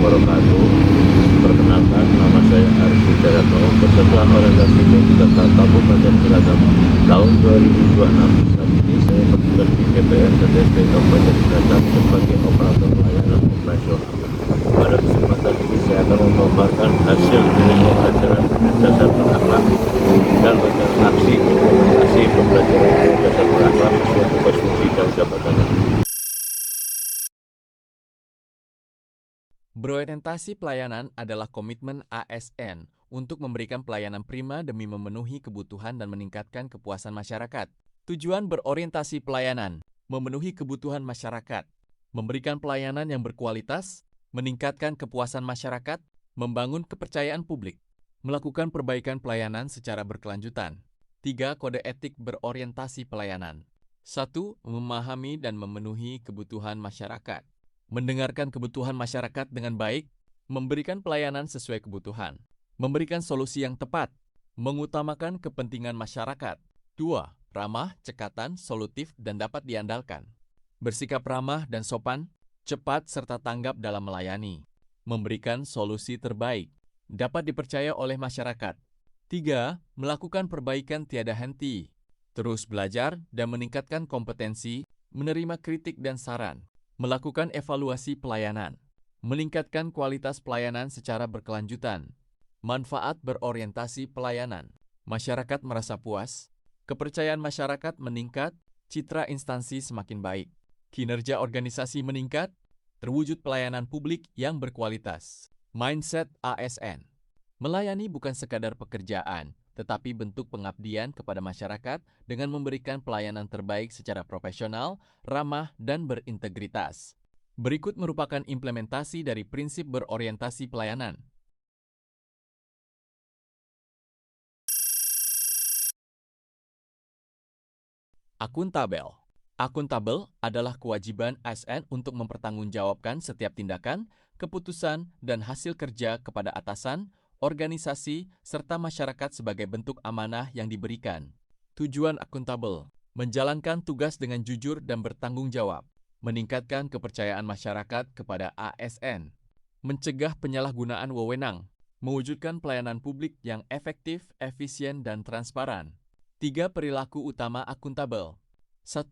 wabarakatuh. Perkenalkan, nama saya Arif Wijayanto, Ketua Organisasi Peserta Kabupaten Cilacap tahun 2026. Saat ini saya bertugas di DPR TTP Kabupaten Cilacap sebagai operator pelayanan operasional. Pada kesempatan ini saya akan memaparkan hasil dari pembelajaran dasar berakhlak dan aksi implementasi pembelajaran dasar berakhlak sesuai tugas fungsi dan jabatan. Berorientasi pelayanan adalah komitmen ASN untuk memberikan pelayanan prima demi memenuhi kebutuhan dan meningkatkan kepuasan masyarakat. Tujuan berorientasi pelayanan, memenuhi kebutuhan masyarakat, memberikan pelayanan yang berkualitas, meningkatkan kepuasan masyarakat, membangun kepercayaan publik, melakukan perbaikan pelayanan secara berkelanjutan. 3. Kode etik berorientasi pelayanan. 1. Memahami dan memenuhi kebutuhan masyarakat. Mendengarkan kebutuhan masyarakat dengan baik, memberikan pelayanan sesuai kebutuhan, memberikan solusi yang tepat, mengutamakan kepentingan masyarakat. 2. Ramah, cekatan, solutif, dan dapat diandalkan. Bersikap ramah dan sopan, cepat serta tanggap dalam melayani, memberikan solusi terbaik, dapat dipercaya oleh masyarakat. 3. Melakukan perbaikan tiada henti, terus belajar dan meningkatkan kompetensi, menerima kritik dan saran, melakukan evaluasi pelayanan, meningkatkan kualitas pelayanan secara berkelanjutan. Manfaat berorientasi pelayanan. Masyarakat merasa puas, kepercayaan masyarakat meningkat, citra instansi semakin baik, kinerja organisasi meningkat, terwujud pelayanan publik yang berkualitas. Mindset ASN. Melayani bukan sekadar pekerjaan, tetapi bentuk pengabdian kepada masyarakat dengan memberikan pelayanan terbaik secara profesional, ramah, dan berintegritas. Berikut merupakan implementasi dari prinsip berorientasi pelayanan. Akuntabel. Akuntabel adalah kewajiban ASN untuk mempertanggungjawabkan setiap tindakan, keputusan, dan hasil kerja kepada atasan, organisasi, serta masyarakat sebagai bentuk amanah yang diberikan. Tujuan akuntabel, menjalankan tugas dengan jujur dan bertanggung jawab, meningkatkan kepercayaan masyarakat kepada ASN, mencegah penyalahgunaan wewenang, mewujudkan pelayanan publik yang efektif, efisien, dan transparan. 3 perilaku utama akuntabel. 1.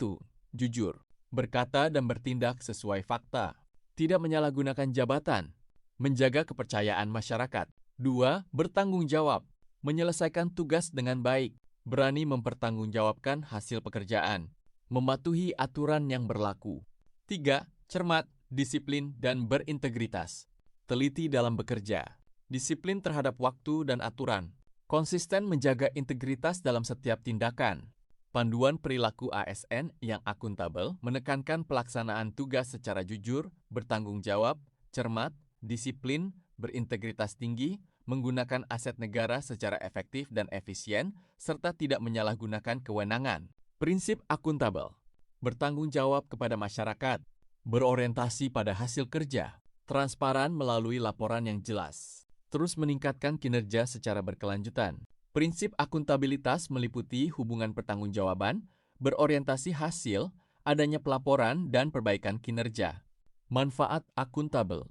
Jujur, berkata dan bertindak sesuai fakta, tidak menyalahgunakan jabatan, menjaga kepercayaan masyarakat. 2. Bertanggung jawab, menyelesaikan tugas dengan baik, berani mempertanggungjawabkan hasil pekerjaan, mematuhi aturan yang berlaku. 3. Cermat, disiplin, dan berintegritas, teliti dalam bekerja, disiplin terhadap waktu dan aturan, konsisten menjaga integritas dalam setiap tindakan. Panduan perilaku ASN yang akuntabel menekankan pelaksanaan tugas secara jujur, bertanggung jawab, cermat, disiplin, berintegritas tinggi, menggunakan aset negara secara efektif dan efisien, serta tidak menyalahgunakan kewenangan. Prinsip akuntabel, bertanggung jawab kepada masyarakat, berorientasi pada hasil kerja, transparan melalui laporan yang jelas, terus meningkatkan kinerja secara berkelanjutan. Prinsip akuntabilitas meliputi hubungan pertanggungjawaban, berorientasi hasil, adanya pelaporan, dan perbaikan kinerja. Manfaat akuntabel,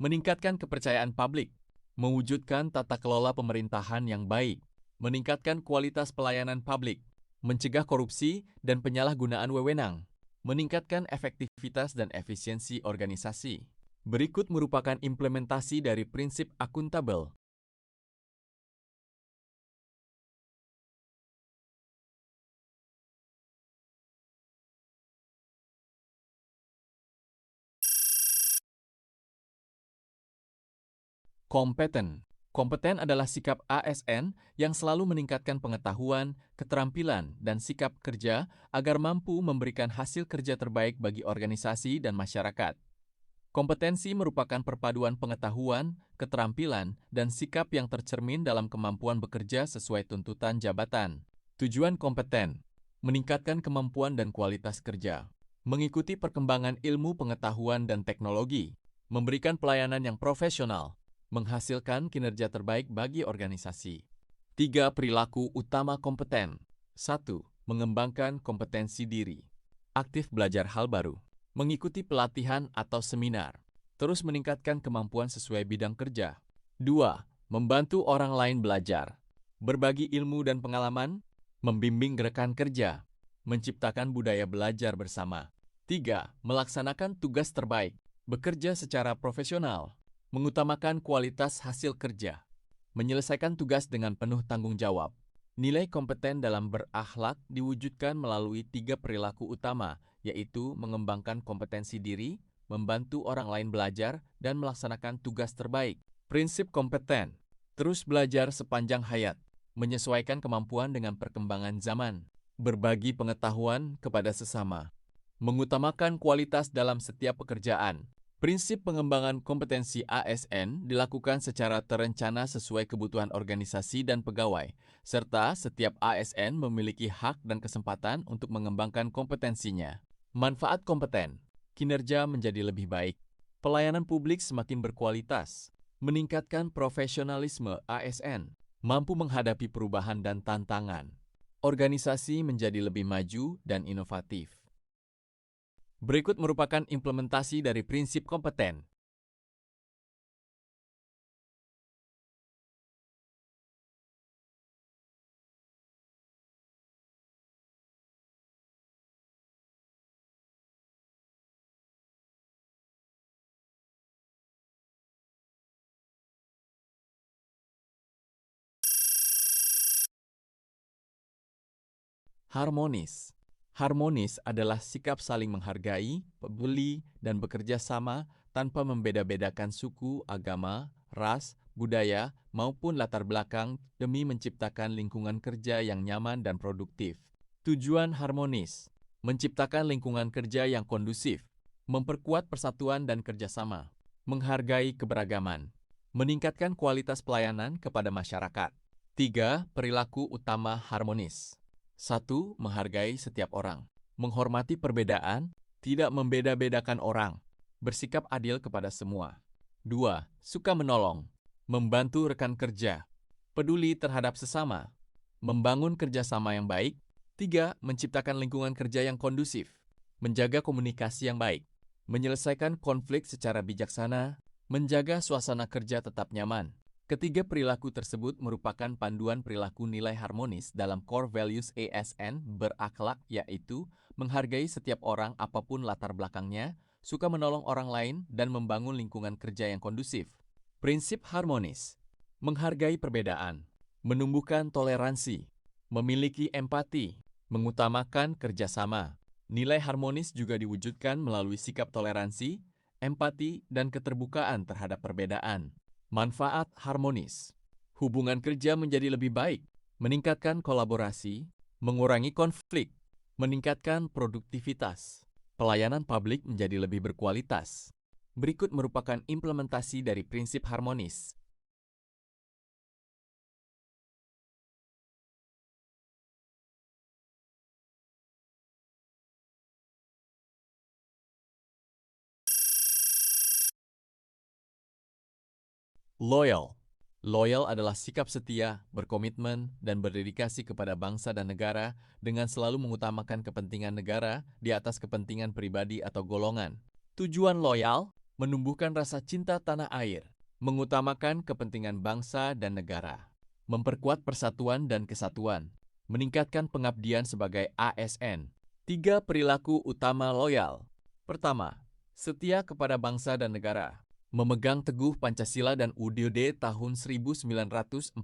meningkatkan kepercayaan publik, mewujudkan tata kelola pemerintahan yang baik, meningkatkan kualitas pelayanan publik, mencegah korupsi dan penyalahgunaan wewenang, meningkatkan efektivitas dan efisiensi organisasi. Berikut merupakan implementasi dari prinsip akuntabel. Kompeten. Kompeten adalah sikap ASN yang selalu meningkatkan pengetahuan, keterampilan, dan sikap kerja agar mampu memberikan hasil kerja terbaik bagi organisasi dan masyarakat. Kompetensi merupakan perpaduan pengetahuan, keterampilan, dan sikap yang tercermin dalam kemampuan bekerja sesuai tuntutan jabatan. Tujuan kompeten, meningkatkan kemampuan dan kualitas kerja, mengikuti perkembangan ilmu pengetahuan dan teknologi, memberikan pelayanan yang profesional, menghasilkan kinerja terbaik bagi organisasi. 3 perilaku utama kompeten. 1. Mengembangkan kompetensi diri. Aktif belajar hal baru. Mengikuti pelatihan atau seminar. terus meningkatkan kemampuan sesuai bidang kerja. 2. Membantu orang lain belajar, berbagi ilmu dan pengalaman, membimbing rekan kerja, menciptakan budaya belajar bersama. 3. Melaksanakan tugas terbaik, bekerja secara profesional, mengutamakan kualitas hasil kerja, menyelesaikan tugas dengan penuh tanggung jawab. Nilai kompeten dalam berakhlak diwujudkan melalui 3 perilaku utama, yaitu mengembangkan kompetensi diri, membantu orang lain belajar, dan melaksanakan tugas terbaik. Prinsip kompeten, terus belajar sepanjang hayat, menyesuaikan kemampuan dengan perkembangan zaman, berbagi pengetahuan kepada sesama, mengutamakan kualitas dalam setiap pekerjaan. Prinsip pengembangan kompetensi ASN dilakukan secara terencana sesuai kebutuhan organisasi dan pegawai, serta setiap ASN memiliki hak dan kesempatan untuk mengembangkan kompetensinya. Manfaat kompeten, kinerja menjadi lebih baik, pelayanan publik semakin berkualitas, meningkatkan profesionalisme ASN, mampu menghadapi perubahan dan tantangan. Organisasi menjadi lebih maju dan inovatif. Berikut merupakan implementasi dari prinsip kompeten. Harmonis. Harmonis adalah sikap saling menghargai, peduli, dan bekerja sama tanpa membeda-bedakan suku, agama, ras, budaya, maupun latar belakang demi menciptakan lingkungan kerja yang nyaman dan produktif. Tujuan harmonis, menciptakan lingkungan kerja yang kondusif, memperkuat persatuan dan kerjasama, menghargai keberagaman, meningkatkan kualitas pelayanan kepada masyarakat. 3. Perilaku utama harmonis. 1. Menghargai setiap orang, menghormati perbedaan, tidak membeda-bedakan orang, bersikap adil kepada semua. 2. Suka menolong, membantu rekan kerja, peduli terhadap sesama, membangun kerjasama yang baik. 3. Menciptakan lingkungan kerja yang kondusif, menjaga komunikasi yang baik, menyelesaikan konflik secara bijaksana, menjaga suasana kerja tetap nyaman. Ketiga perilaku tersebut merupakan panduan perilaku nilai harmonis dalam core values ASN berakhlak, yaitu menghargai setiap orang apapun latar belakangnya, suka menolong orang lain, dan membangun lingkungan kerja yang kondusif. Prinsip harmonis, menghargai perbedaan, menumbuhkan toleransi, memiliki empati, mengutamakan kerjasama. Nilai harmonis juga diwujudkan melalui sikap toleransi, empati, dan keterbukaan terhadap perbedaan. Manfaat harmonis, hubungan kerja menjadi lebih baik, meningkatkan kolaborasi, mengurangi konflik, meningkatkan produktivitas, pelayanan publik menjadi lebih berkualitas. Berikut merupakan implementasi dari prinsip harmonis. Loyal. Loyal adalah sikap setia, berkomitmen, dan berdedikasi kepada bangsa dan negara dengan selalu mengutamakan kepentingan negara di atas kepentingan pribadi atau golongan. Tujuan loyal, menumbuhkan rasa cinta tanah air, mengutamakan kepentingan bangsa dan negara, memperkuat persatuan dan kesatuan, meningkatkan pengabdian sebagai ASN. 3 perilaku utama loyal. Pertama, setia kepada bangsa dan negara. Memegang teguh Pancasila dan UUD tahun 1945,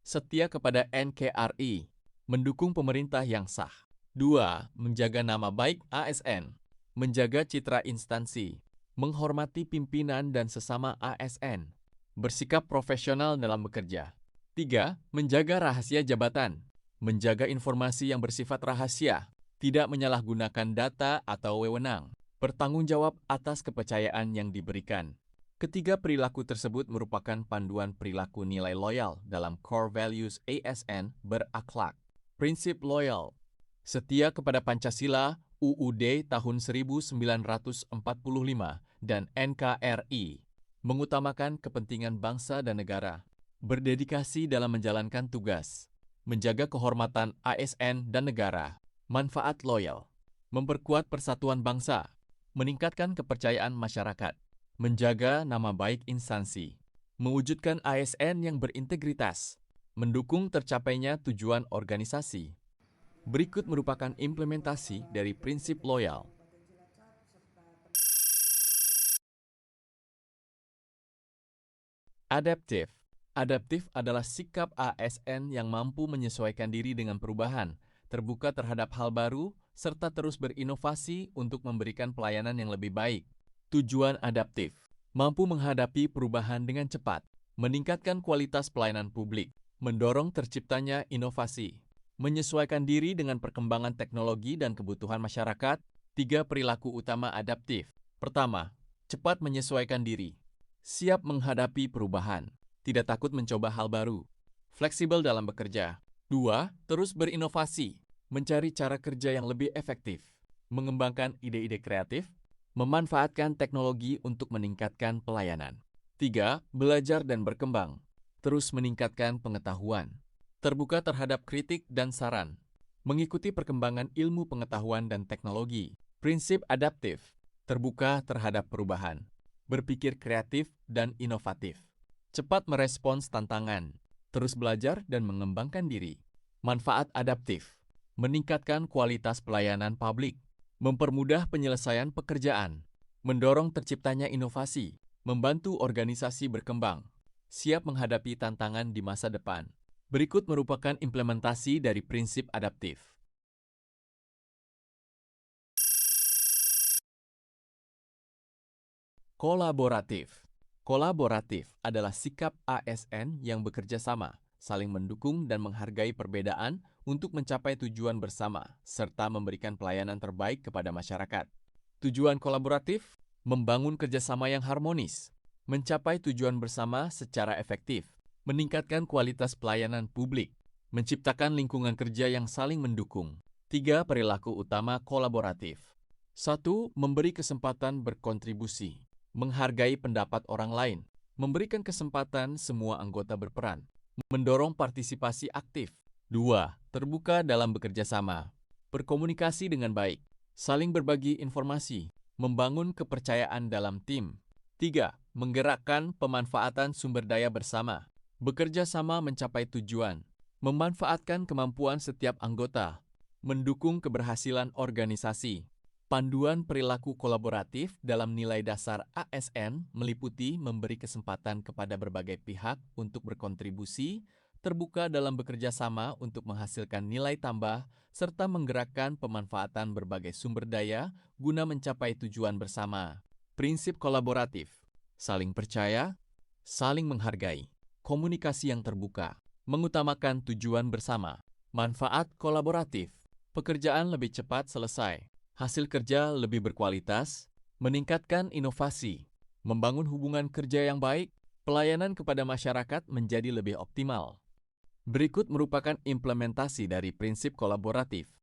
setia kepada NKRI, mendukung pemerintah yang sah. 2. Menjaga nama baik ASN, menjaga citra instansi, menghormati pimpinan dan sesama ASN, bersikap profesional dalam bekerja. 3. Menjaga rahasia jabatan, menjaga informasi yang bersifat rahasia, tidak menyalahgunakan data atau wewenang, bertanggung jawab atas kepercayaan yang diberikan. Ketiga perilaku tersebut merupakan panduan perilaku nilai loyal dalam core values ASN berakhlak. Prinsip loyal, setia kepada Pancasila, UUD tahun 1945, dan NKRI, mengutamakan kepentingan bangsa dan negara, berdedikasi dalam menjalankan tugas, menjaga kehormatan ASN dan negara. Manfaat loyal, memperkuat persatuan bangsa, meningkatkan kepercayaan masyarakat, menjaga nama baik instansi, mewujudkan ASN yang berintegritas, mendukung tercapainya tujuan organisasi. Berikut merupakan implementasi dari prinsip loyal. Adaptif. Adaptif adalah sikap ASN yang mampu menyesuaikan diri dengan perubahan, terbuka terhadap hal baru, serta terus berinovasi untuk memberikan pelayanan yang lebih baik. Tujuan adaptif mampu menghadapi perubahan dengan cepat, meningkatkan kualitas pelayanan publik, mendorong terciptanya inovasi, menyesuaikan diri dengan perkembangan teknologi dan kebutuhan masyarakat. 3 perilaku utama adaptif. Pertama, cepat menyesuaikan diri. Siap menghadapi perubahan, tidak takut mencoba hal baru, fleksibel dalam bekerja. 2. Terus berinovasi, mencari cara kerja yang lebih efektif, mengembangkan ide-ide kreatif, memanfaatkan teknologi untuk meningkatkan pelayanan. 3. Belajar dan berkembang, terus meningkatkan pengetahuan, terbuka terhadap kritik dan saran, mengikuti perkembangan ilmu pengetahuan dan teknologi. Prinsip adaptif, terbuka terhadap perubahan, berpikir kreatif dan inovatif, cepat merespons tantangan, terus belajar dan mengembangkan diri. Manfaat adaptif, meningkatkan kualitas pelayanan publik, mempermudah penyelesaian pekerjaan, mendorong terciptanya inovasi, membantu organisasi berkembang, siap menghadapi tantangan di masa depan. Berikut merupakan implementasi dari prinsip adaptif. Kolaboratif. Kolaboratif adalah sikap ASN yang bekerja sama, saling mendukung dan menghargai perbedaan untuk mencapai tujuan bersama, serta memberikan pelayanan terbaik kepada masyarakat. Tujuan kolaboratif membangun kerjasama yang harmonis, mencapai tujuan bersama secara efektif, meningkatkan kualitas pelayanan publik, menciptakan lingkungan kerja yang saling mendukung. 3 perilaku utama kolaboratif. 1. Memberi kesempatan berkontribusi. Menghargai pendapat orang lain, memberikan kesempatan semua anggota berperan, mendorong partisipasi aktif. 2. Terbuka dalam bekerja sama, berkomunikasi dengan baik, saling berbagi informasi, membangun kepercayaan dalam tim. 3. Menggerakkan pemanfaatan sumber daya bersama, bekerja sama mencapai tujuan, memanfaatkan kemampuan setiap anggota, mendukung keberhasilan organisasi. Panduan perilaku kolaboratif dalam nilai dasar ASN meliputi memberi kesempatan kepada berbagai pihak untuk berkontribusi, terbuka dalam bekerja sama untuk menghasilkan nilai tambah, serta menggerakkan pemanfaatan berbagai sumber daya guna mencapai tujuan bersama. Prinsip kolaboratif, saling percaya, saling menghargai, komunikasi yang terbuka, mengutamakan tujuan bersama. Manfaat kolaboratif, pekerjaan lebih cepat selesai, hasil kerja lebih berkualitas, meningkatkan inovasi, membangun hubungan kerja yang baik, pelayanan kepada masyarakat menjadi lebih optimal. Berikut merupakan implementasi dari prinsip kolaboratif.